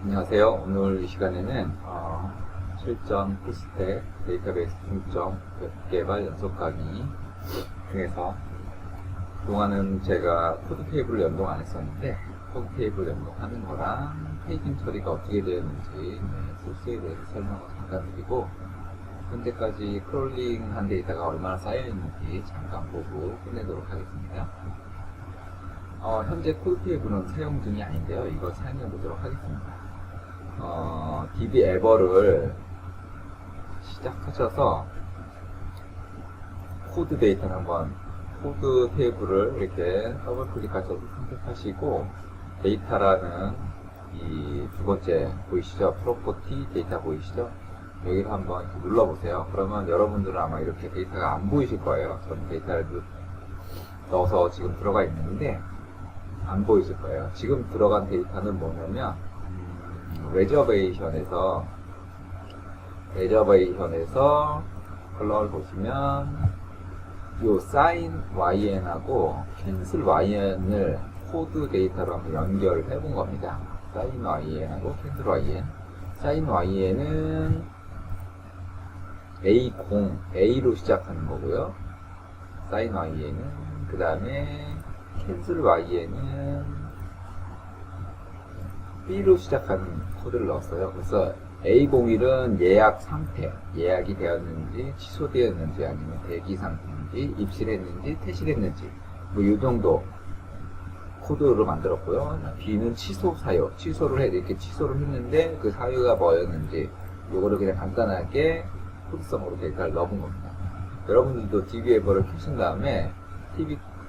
안녕하세요. 오늘 이 시간에는 실전 풀스택 데이터베이스 중점 웹 개발 연속 강의 중에서 그동안은 제가 코드 테이블을 연동 안 했었는데 코드 테이블 연동하는 거랑 페이징 처리가 어떻게 되었는지 소스에 대해서 설명을 잠깐 드리고 현재까지 크롤링한 데이터가 얼마나 쌓여있는지 잠깐 보고 끝내도록 하겠습니다. 현재 코드 테이블은 사용 중이 아닌데요. 이걸 사용해 보도록 하겠습니다. dbEver를 시작하셔서 코드 데이터를 한번 코드 테이블을 이렇게 더블 클릭하셔서 선택하시고 데이터라는 이 두 번째 보이시죠? 프로퍼티 데이터 보이시죠? 여기를 한번 이렇게 눌러보세요. 그러면 여러분들은 아마 이렇게 데이터가 안 보이실 거예요. 저는 데이터를 넣어서 지금 들어가 있는데 안 보이실 거예요. 지금 들어간 데이터는 뭐냐면 레저베이션에서 컬러를 보시면 요 사인 YN하고 캔슬 YN을 코드 데이터로 한번 연결을 해본 겁니다. 사인 YN하고 캔슬 YN. 사인 YN은 A로 시작하는 거고요. 사인 YN은 그 다음에 캔슬 YN은 B로 시작하는 코드를 넣었어요. 그래서 A01은 예약 상태, 예약이 되었는지, 취소되었는지, 아니면 대기 상태인지, 입실했는지, 퇴실했는지, 뭐 이 정도 코드로 만들었고요. B는 취소 사유, 취소를 이렇게 취소를 했는데 그 사유가 뭐였는지, 요거를 그냥 간단하게 코드성으로 데이터를 넣어본 겁니다. 여러분들도 dbEver를 켜신 다음에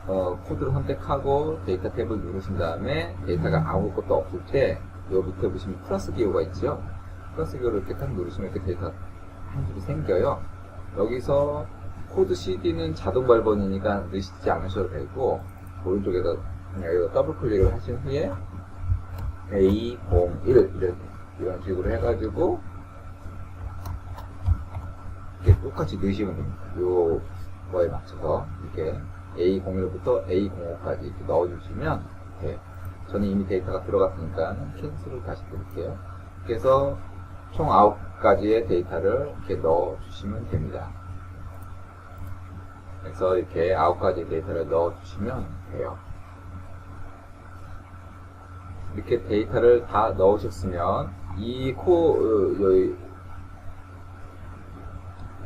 코드를 선택하고 데이터 탭을 누르신 다음에 데이터가 아무것도 없을 때 요 밑에 보시면 플러스 기호가 있죠. 플러스 기호를 이렇게 딱 누르시면 이렇게 데이터 한 줄이 생겨요. 여기서 코드 CD는 자동 발본이니까 넣으시지 않으셔도 되고 오른쪽에다 그냥 여기다 더블 클릭을 하신 후에 A01 이런 식으로 해가지고 이렇게 똑같이 넣으시면 됩니다. 요 거에 맞춰서 이렇게 A01부터 A05까지 이렇게 넣어주시면 돼요. 저는 이미 데이터가 들어갔으니까 캔슬을 다시 드릴게요. 그래서 총 9가지의 데이터를 이렇게 넣어주시면 됩니다. 그래서 이렇게 9가지의 데이터를 넣어주시면 돼요. 이렇게 데이터를 다 넣으셨으면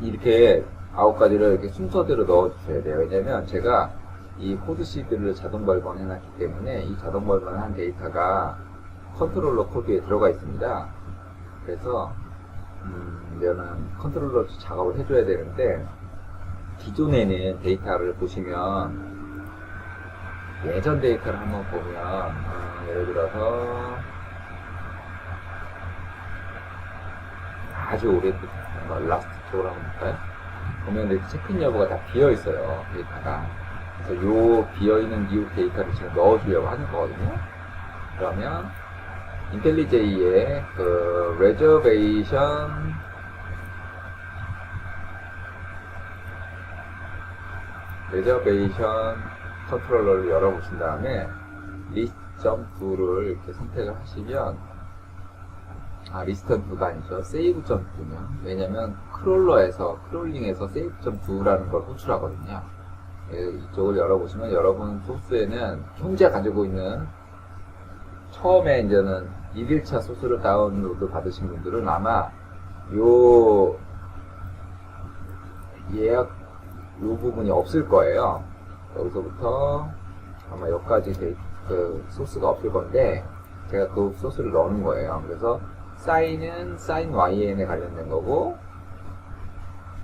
이렇게 9가지를 이렇게 순서대로 넣어주셔야 돼요. 왜냐면 제가 이 코드 시드를 자동 발본해 놨기 때문에 이 자동 발본한 데이터가 컨트롤러 코드에 들어가 있습니다. 그래서 이제는 컨트롤러 작업을 해줘야 되는데 기존에는 데이터를 보시면 예전 데이터를 한번 보면 예를 들어서 아주 오래된 라스트 쪽으로 한번 볼까요? 보면 이렇게 체크인 여부가 다 비어있어요, 데이터가. 그래서 요 비어있는 뉴 데이터를 지금 넣어주려고 하는 거거든요. 그러면 인텔리제이의 그 레저베이션 컨트롤러를 열어보신 다음에 list.to를 이렇게 선택을 하시면 리스트.to가 아니죠. save.to면 왜냐면 크롤링에서 save.to라는 걸 호출하거든요. 이쪽을 열어보시면 여러분 소스에는 현재 가지고 있는 처음에 이제는 1일차 소스를 다운로드 받으신 분들은 아마 요 예약 요 부분이 없을 거예요. 여기서부터 아마 여기까지 그 소스가 없을 건데 제가 그 소스를 넣는 거예요. 그래서 사인은 사인 YN에 관련된 거고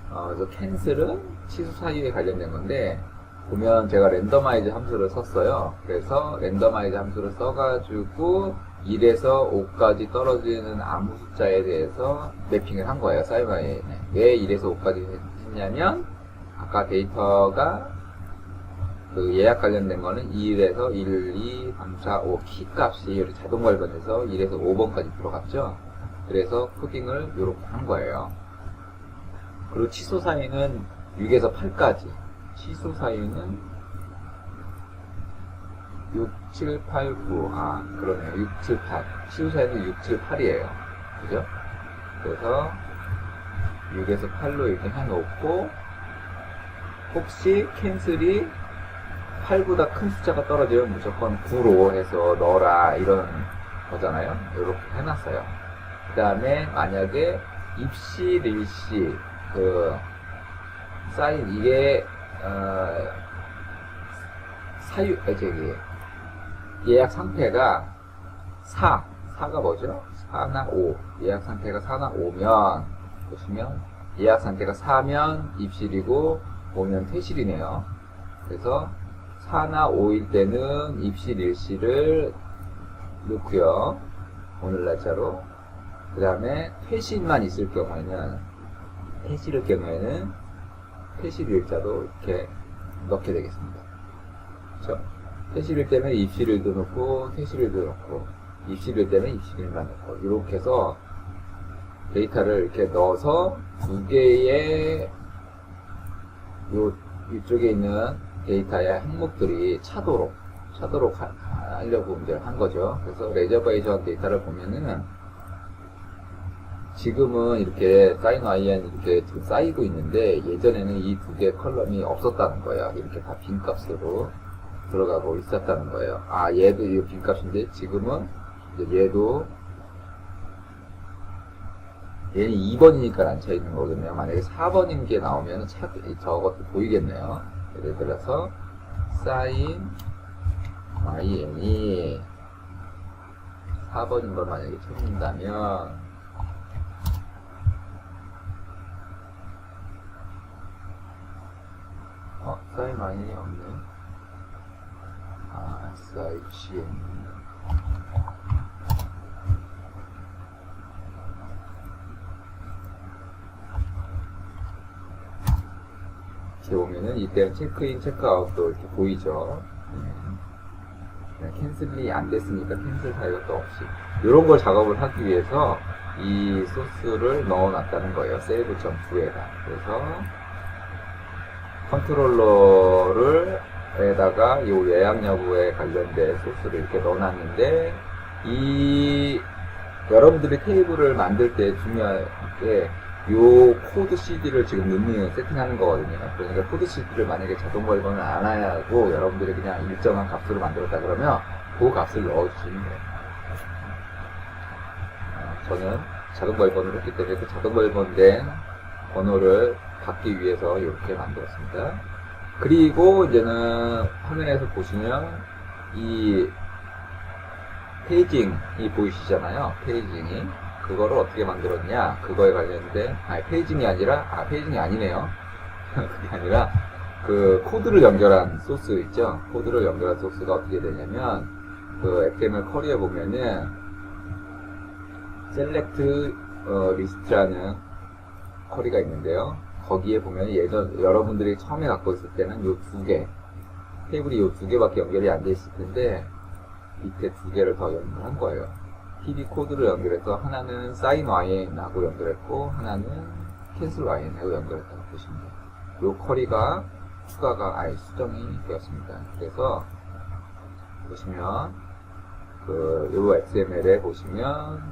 그래서 캔슬은 취소 사유에 관련된 건데 보면 제가 랜더마이즈 함수를 썼어요. 그래서 랜더마이즈 함수를 써가지고 1에서 5까지 떨어지는 아무 숫자에 대해서 매핑을 한 거예요. 사인 YN에. 왜 1에서 5까지 했냐면 아까 데이터가 그 예약 관련된 거는 1에서 1, 2, 3, 4, 5 키 값이 자동 발견해서 1에서 5번까지 들어갔죠. 그래서 코딩을 이렇게 한 거예요. 그리고 취소 사유는 6에서 8까지. 취소 사유는 6, 7, 8, 9. 아, 그러네요. 6, 7, 8. 시우사에는 6, 7, 8이에요. 그죠? 그래서 6에서 8로 이렇게 해놓고, 혹시 캔슬이 8보다 큰 숫자가 떨어지면 무조건 9로 해서 넣어라. 이런 거잖아요. 이렇게 해놨어요. 그 다음에 만약에 입시, 릴시, 사인, 이게, 예약 상태가 4가 뭐죠? 4나 5. 예약 상태가 4나 5면, 보시면, 예약 상태가 4면 입실이고, 5면 퇴실이네요. 그래서, 4나 5일 때는 입실, 일시를 넣고요. 오늘 날짜로. 그 다음에, 퇴실만 있을 경우에는, 퇴실 일자도 이렇게 넣게 되겠습니다. 그렇죠? 퇴실일 때는 입실일도 넣고, 퇴실일도 넣고, 입실일 때는 입실일만 넣고, 이렇게 해서 데이터를 이렇게 넣어서 두 개의 이쪽에 있는 데이터의 항목들이 차도록 하려고 이제 한 거죠. 그래서 레저베이션 데이터를 보면은 지금은 이렇게 사인 yn 이렇게 쌓이고 있는데 예전에는 이 두 개의 컬럼이 없었다는 거예요. 이렇게 다 빈값으로 들어가고 있었다는 거예요. 아, 얘도 이 빈값인데 지금은 이제 얘는 2번이니까 안 차 있는 거거든요. 만약에 4번인 게 나오면 저것도 보이겠네요. 예를 들어서 sin yn이 4번인 걸 만약에 찾는다면 sinyn이 없네. SIGN 이렇게 보면은 이때는 체크인, 체크아웃도 이렇게 보이죠. 캔슬이 안 됐으니까 캔슬 할 것도 없이 이런 걸 작업을 하기 위해서 이 소스를 넣어놨다는 거예요. save.do에다. 그래서 컨트롤러를 에다가 이 예약 여부에 관련된 소스를 이렇게 넣어놨는데 여러분들이 테이블을 만들 때 중요한 게 요 코드 CD를 지금 세팅하는 거거든요. 그러니까 코드 CD를 만약에 자동 발견을 안 하고 여러분들이 그냥 일정한 값으로 만들었다 그러면 그 값을 넣어주시면 돼요. 저는 자동 발견을 했기 때문에 그 자동 발견된 번호를 받기 위해서 이렇게 만들었습니다. 그리고 이제는 화면에서 보시면 이 페이징이 보이시잖아요. 페이징이 그거를 어떻게 만들었냐 그거에 관련된 페이징이 아니네요. 그게 아니라 그 코드를 연결한 소스 있죠. 코드를 연결한 소스가 어떻게 되냐면 그 XML 쿼리에 보면은 select list라는 쿼리가 있는데요. 거기에 보면 여러분들이 처음에 갖고 있을 때는 요 두 개, 테이블이 요 두 개밖에 연결이 안 돼 있을 텐데, 밑에 두 개를 더 연결한 거예요. PD 코드를 연결해서 하나는 sin yn하고 연결했고, 하나는 cancel yn하고 연결했다고 보시면 돼요. 요 쿼리가 수정이 되었습니다. 그래서, 보시면, 요 XML에 보시면,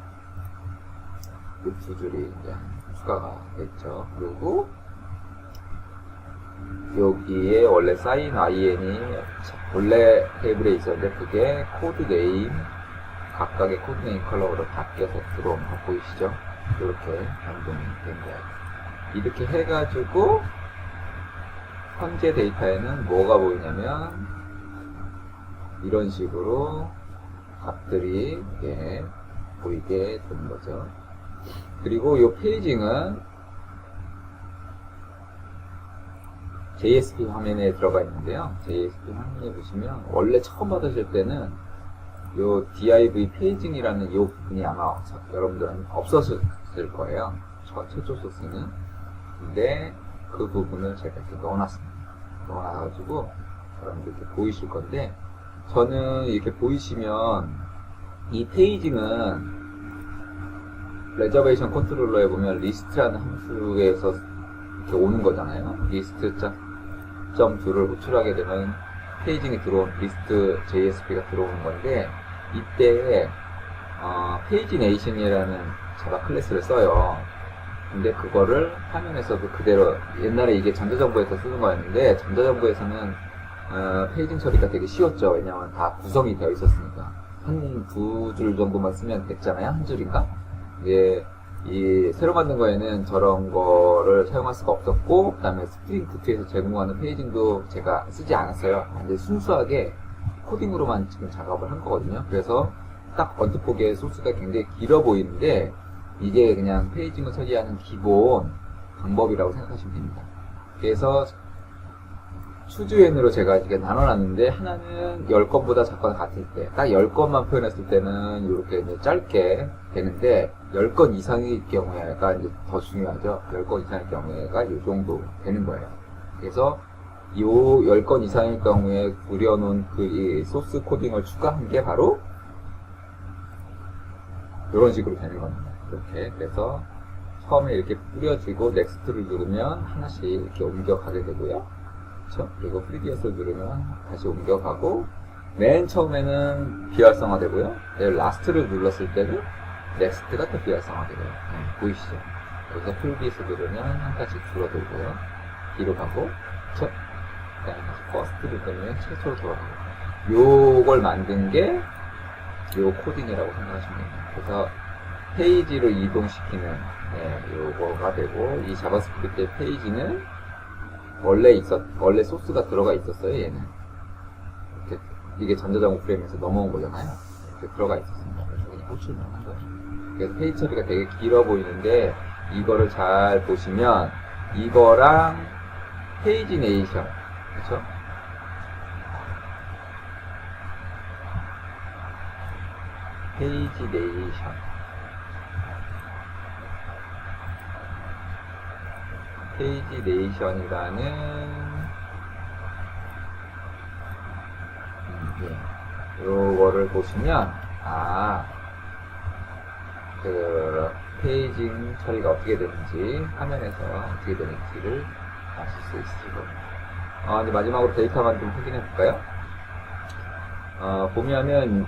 요 두 줄이 이제 추가가 됐죠. 그리고, 여기에 원래 sinyn이 원래 테이블에 있었는데 그게 코드 네임 각각의 코드 네임 컬러로 바뀌어서 들어온 거 보이시죠? 이렇게 변동이 된 거예요. 이렇게 해가지고 현재 데이터에는 뭐가 보이냐면 이런 식으로 값들이 보이게 되는 거죠. 그리고 이 페이징은 JSP 화면에 들어가 있는데요. JSP 화면에 보시면 원래 처음 받으실 때는 요 div 페이징이라는 요 부분이 아마 여러분들은 없었을 거예요. 최초 소스는. 근데 그 부분을 제가 이렇게 넣어놨습니다. 넣어놔가지고 여러분들 이렇게 보이실 건데 저는 이렇게 보이시면 이 페이징은 레저베이션 컨트롤러에 보면 리스트라는 함수에서 이렇게 오는 거잖아요. 리스트.2를 호출하게 되면 페이징이 들어온 리스트 JSP가 들어오는 건데 이때 페이지네이션이라는 자바 클래스를 써요. 근데 그거를 화면에서도 그대로 옛날에 이게 전자정보에서 쓰는 거였는데 전자정보에서는 페이징 처리가 되게 쉬웠죠. 왜냐하면 다 구성이 되어 있었으니까 한 두 줄 정도만 쓰면 됐잖아요. 한 줄인가? 이게 이 새로 만든 거에는 저런 거를 사용할 수가 없었고 그 다음에 스프링 부트에서 제공하는 페이징도 제가 쓰지 않았어요. 완전 순수하게 코딩으로만 지금 작업을 한 거거든요. 그래서 딱 언뜻 보기에 소스가 굉장히 길어 보이는데 이게 그냥 페이징을 처리하는 기본 방법이라고 생각하시면 됩니다. 그래서 추주엔으로 제가 이렇게 나눠놨는데 하나는 10건보다 작거나 같을 때 딱 10건만 표현했을 때는 이렇게 이제 짧게 되는데 10건 이상일 경우에가 이제 더 중요하죠. 10건 이상일 경우에가 이 정도 되는 거예요. 그래서 이 10건 이상일 경우에 그려놓은 그 이 소스 코딩을 추가한 게 바로 이런 식으로 되는 겁니다. 이렇게. 그래서 처음에 이렇게 뿌려지고 넥스트를 누르면 하나씩 이렇게 옮겨가게 되고요. 그렇죠? 그리고 프리비어스를 누르면 다시 옮겨가고 맨 처음에는 비활성화 되고요. 라스트를 눌렀을 때는 넥스트가 또 비활성화 되고요. 보이시죠? 여기서 프리비어스 누르면 한 가지 줄어들고요. 뒤로 가고 그렇죠? 그다음에 다시 퍼스트를 누르면 최초로 돌아가고 요걸 만든 게 요 코딩이라고 생각하시면 됩니다. 그래서 페이지로 이동시키는 요거가 되고 이 자바스크립트의 페이지는 원래 소스가 들어가 있었어요. 얘는 이게 전자정보 프레임에서 넘어온 거잖아요. 이렇게 들어가 있었습니다. 그래서 그냥 호출만 한 거예요. 그래서 페이지 처리가 되게 길어 보이는데 이거를 잘 보시면 이거랑 페이지네이션 그렇죠? 페이지네이션이라는 요거를 보시면 그 페이징 처리가 어떻게 되는지 화면에서 어떻게 되는지를 아실 수 있으시고 이제 마지막으로 데이터만 좀 확인해 볼까요? 보면은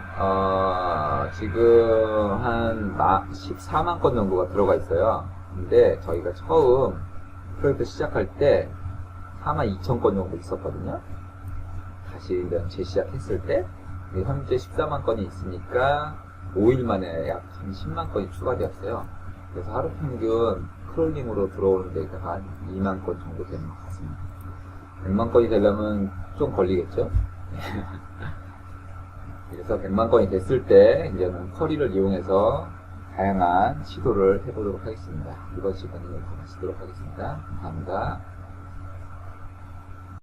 지금 한 14만 건 정도가 들어가 있어요. 근데 저희가 처음 프로젝트 시작할 때 42,000건 정도 있었거든요. 다시 이제 재시작했을 때 현재 14만 건이 있으니까 5일 만에 약 한 10만 건이 추가되었어요. 그래서 하루 평균 크롤링으로 들어오는 데이터가 한 2만 건 정도 되는 것 같습니다. 100만 건이 되려면 좀 걸리겠죠? 그래서 100만 건이 됐을 때 이제는 쿼리를 이용해서 다양한 시도를 해보도록 하겠습니다. 이번 시간은 여기서 마치도록 하겠습니다. 감사합니다.